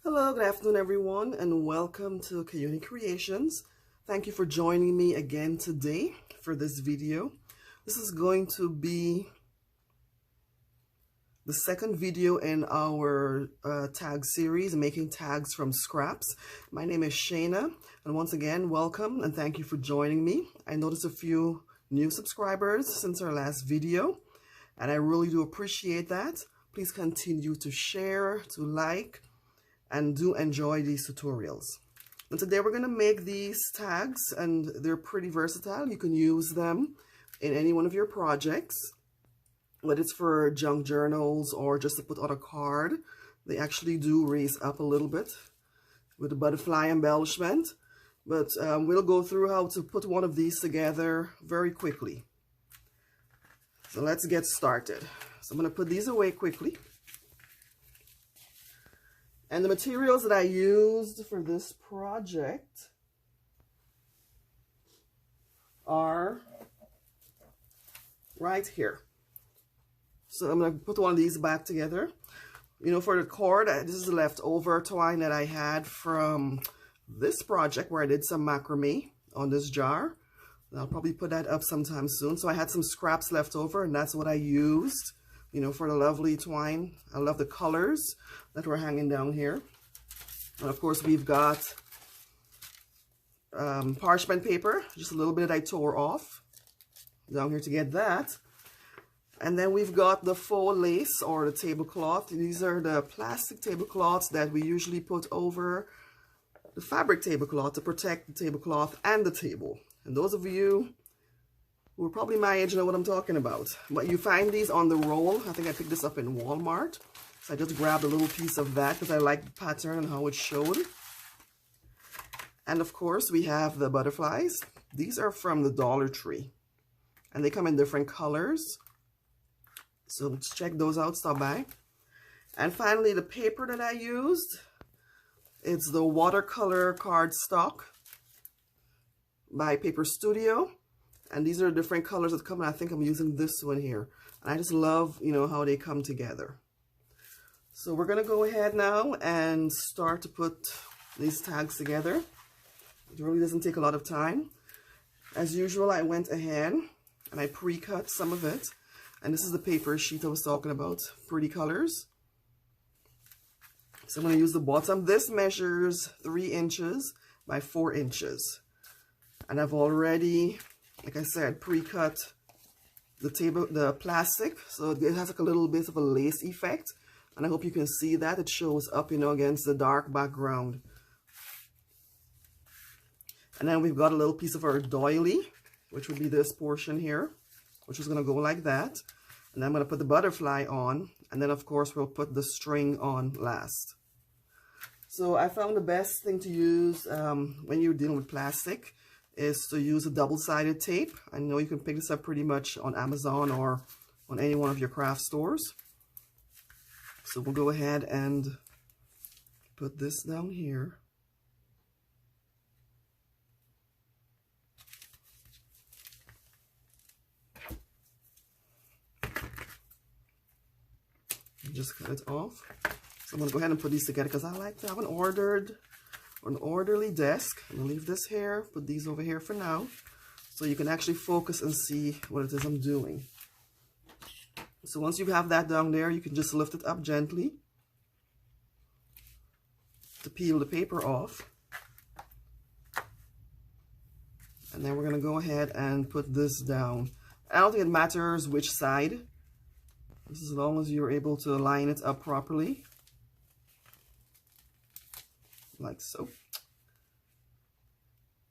Hello, good afternoon everyone, and welcome to Kaiyuni Kreations. Thank you for joining me again today for this video. This is going to be the second video in our tag series, Making Tags from Scraps. My name is Shayna, and once again, welcome and thank you for joining me. I noticed a few new subscribers since our last video, and I really do appreciate that. Please continue to share, to like, and do enjoy these tutorials. And today we're going to make these tags, and they're pretty versatile. You can use them in any one of your projects, whether it's for junk journals or just to put on a card. They actually do raise up a little bit with the butterfly embellishment, but we'll go through how to put one of these together very quickly. So let's get started. So I'm going to put these away quickly. And the materials that I used for this project are right here. So I'm going to put one of these back together. You know, for the cord, this is the leftover twine that I had from this project where I did some macrame on this jar. I'll probably put that up sometime soon. So I had some scraps left over, and that's what I used, you know, for the lovely twine. I love the colors that were hanging down here. And of course, we've got parchment paper, just a little bit that I tore off down here to get that. And then we've got the faux lace or the tablecloth. These are the plastic tablecloths that we usually put over the fabric tablecloth to protect the tablecloth and the table. And those of you who are probably my age know what I'm talking about. But you find these on the roll. I think I picked this up in Walmart. So I just grabbed a little piece of that because I like the pattern and how it showed. And of course, we have the butterflies. These are from the Dollar Tree. And they come in different colors. So let's check those out, stop by. And finally, the paper that I used, it's the watercolor cardstock by Paper Studio. And these are different colors that come, and I think I'm using this one here. And I just love, you know, how they come together. So we're going to go ahead now and start to put these tags together. It really doesn't take a lot of time. As usual, I went ahead and I pre-cut some of it. And this is the paper sheet I was talking about, pretty colors. So I'm going to use the bottom. This measures 3 inches by 4 inches. And I've already, like I said, pre-cut the plastic. So it has like a little bit of a lace effect. And I hope you can see that. It shows up, you know, against the dark background. And then we've got a little piece of our doily, which would be this portion here, which is going to go like that. And I'm going to put the butterfly on. And then, of course, we'll put the string on last. So I found the best thing to use when you're dealing with plastic is to use a double-sided tape. I know you can pick this up pretty much on Amazon or on any one of your craft stores. So we'll go ahead and put this down here. Just cut it off. So I'm going to go ahead and put these together because I like to have an orderly desk. I'm going to leave this here, put these over here for now, so you can actually focus and see what it is I'm doing. So once you have that down there, you can just lift it up gently to peel the paper off. And then we're going to go ahead and put this down. I don't think it matters which side. This is as long as you're able to line it up properly. Like so.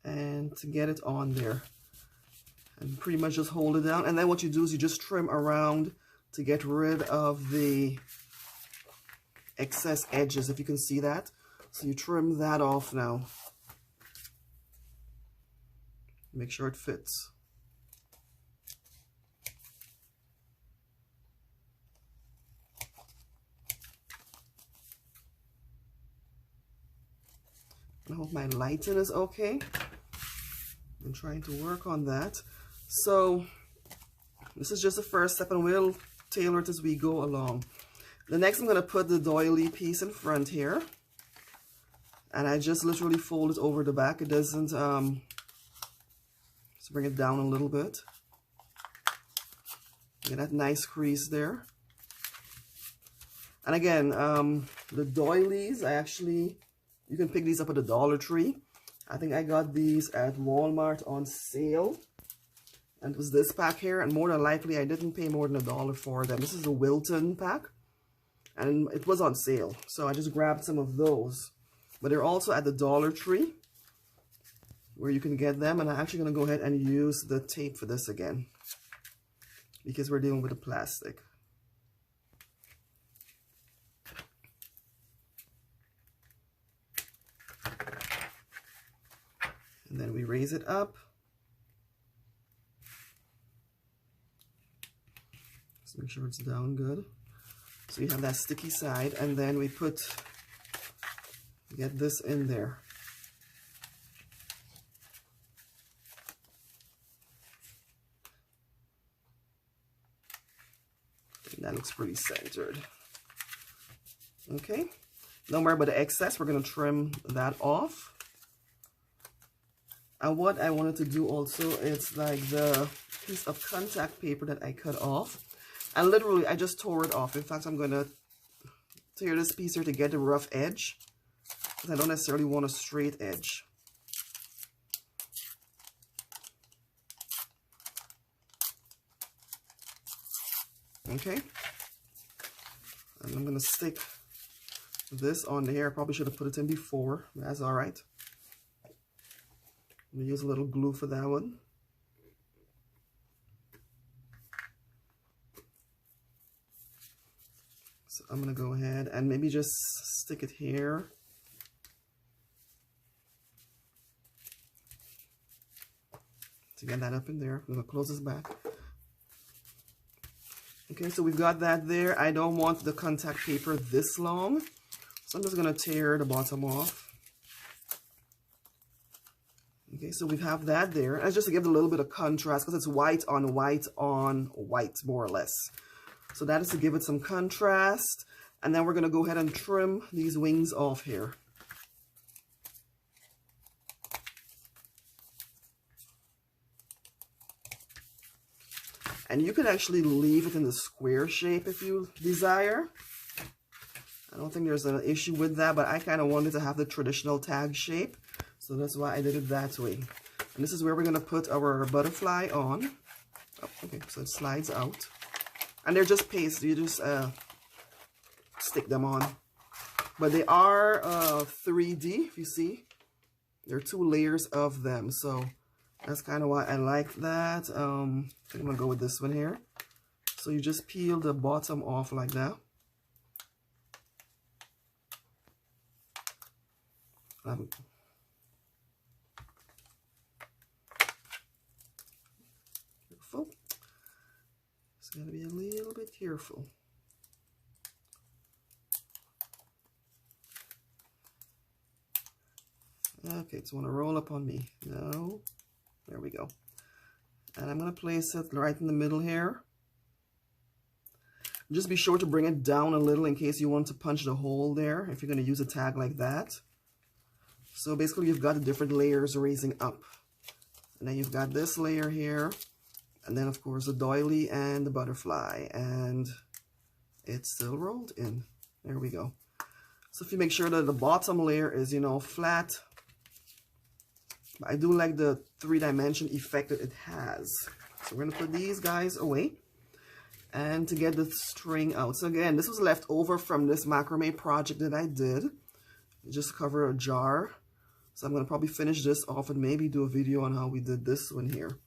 And to get it on there. And pretty much just hold it down. And then what you do is you just trim around to get rid of the excess edges, if you can see that. So you trim that off now. Make sure it fits. I hope my lighting is okay. I'm trying to work on that. So this is just the first step, and we'll tailor it as we go along. The next, I'm going to put the doily piece in front here. And I just literally fold it over the back. It doesn't, let's bring it down a little bit. Get that nice crease there. And again, the doilies, you can pick these up at the Dollar Tree. I think I got these at Walmart on sale. And it was this pack here. And more than likely, I didn't pay more than $1 for them. This is the Wilton pack. And it was on sale. So I just grabbed some of those. But they're also at the Dollar Tree, where you can get them. And I'm actually going to go ahead and use the tape for this again, because we're dealing with the plastic. And then we raise it up. Just make sure it's down good. So you have that sticky side, and then we get this in there. And that looks pretty centered. Okay, don't worry about the excess. We're going to trim that off. And what I wanted to do also, it's like the piece of contact paper that I cut off. And literally, I just tore it off. In fact, I'm going to tear this piece here to get the rough edge, because I don't necessarily want a straight edge. Okay. And I'm going to stick this on here. I probably should have put it in before. That's all right. I'm going to use a little glue for that one. So I'm going to go ahead and maybe just stick it here. To get that up in there. I'm going to close this back. Okay, so we've got that there. I don't want the contact paper this long, so I'm just going to tear the bottom off. Okay, so we have that there. And just to give it a little bit of contrast, because it's white on white on white, more or less. So that is to give it some contrast. And then we're going to go ahead and trim these wings off here. And you can actually leave it in the square shape if you desire. I don't think there's an issue with that, but I kind of wanted to have the traditional tag shape. So that's why I did it that way. And this is where we're going to put our butterfly on. Oh, okay, so it slides out. And they're just paste. You just stick them on. But they are 3D, if you see. There are 2 layers of them. So that's kind of why I like that. I'm going to go with this one here. So you just peel the bottom off like that. Careful. Just got to be a little bit careful. Okay, just want to roll up on me. No. There we go. And I'm going to place it right in the middle here. Just be sure to bring it down a little in case you want to punch the hole there, if you're going to use a tag like that. So basically you've got the different layers raising up. And then you've got this layer here. And then of course the doily and the butterfly. And it's still rolled in. There we go. So if you make sure that the bottom layer is, you know, flat. I do like the 3-dimension effect that it has. So we're going to put these guys away. And to get the string out. So again, this was left over from this macrame project that I did. Just cover a jar. So I'm going to probably finish this off and maybe do a video on how we did this one here.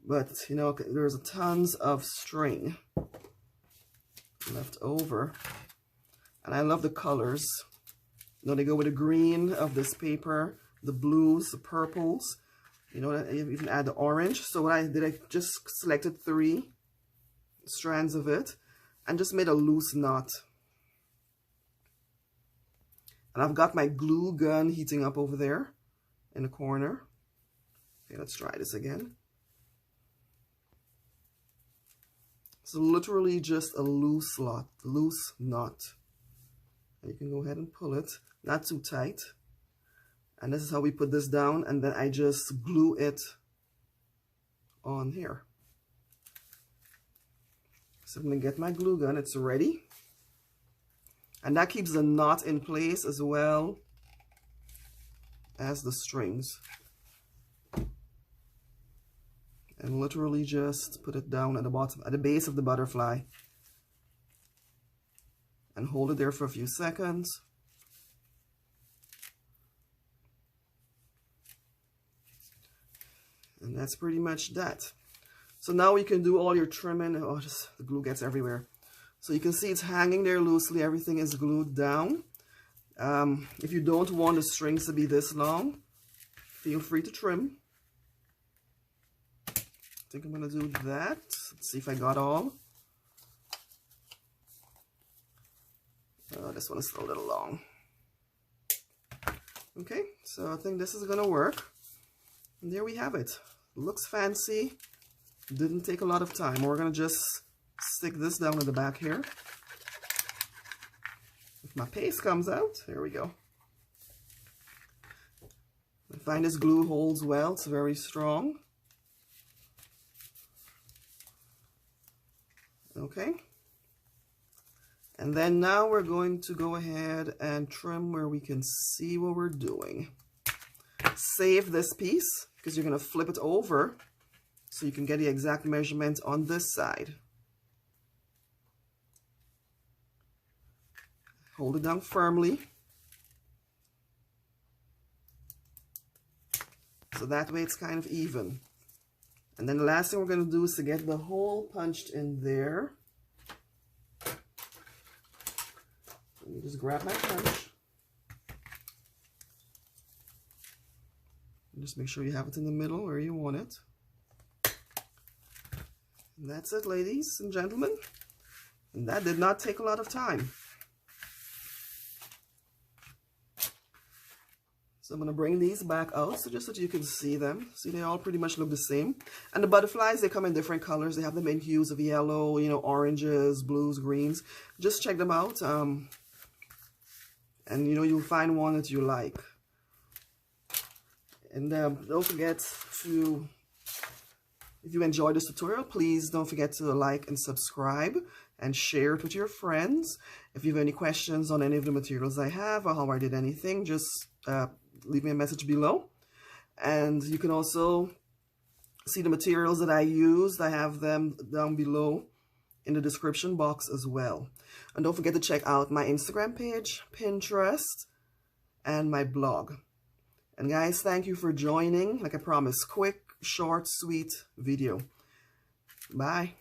But, you know, there's tons of string left over. And I love the colors. You know, they go with the green of this paper, the blues, the purples. You know, you can add the orange. So what I did, I just selected 3 strands of it and just made a loose knot. And I've got my glue gun heating up over there in the corner. Okay, let's try this again. So literally just a loose knot. And you can go ahead and pull it, not too tight. And this is how we put this down, and then I just glue it on here. So I'm going to get my glue gun. It's ready. And that keeps the knot in place as well as the strings. And literally just put it down at the bottom, at the base of the butterfly. And hold it there for a few seconds. And that's pretty much that. So now you can do all your trimming. Oh, just the glue gets everywhere. So you can see it's hanging there loosely. Everything is glued down. If you don't want the strings to be this long, feel free to trim. I think I'm going to do that. Let's see if I got all. This one is still a little long. Okay, so I think this is going to work. And there we have it. Looks fancy. Didn't take a lot of time. We're going to just stick this down at the back here. If my paste comes out, there we go. I find this glue holds well. It's very strong. Okay. And then now we're going to go ahead and trim where we can see what we're doing. Save this piece because you're going to flip it over so you can get the exact measurement on this side. Hold it down firmly. So that way it's kind of even. And then the last thing we're going to do is to get the hole punched in there. Let me just grab my punch. And just make sure you have it in the middle where you want it. And that's it, ladies and gentlemen. And that did not take a lot of time. So I'm going to bring these back out so just so you can see them. See, they all pretty much look the same. And the butterflies, they come in different colors. They have them in hues of yellow, you know, oranges, blues, greens. Just check them out. And, you know, you'll find one that you like. And don't forget to, if you enjoyed this tutorial, please don't forget to like and subscribe and share it with your friends. If you have any questions on any of the materials I have or how I did anything, just leave me a message below. And you can also see the materials that I used. I have them down below in the description box as well. And don't forget to check out my Instagram page, Pinterest, and my blog. And guys, thank you for joining. Like I promised, quick, short, sweet video. Bye.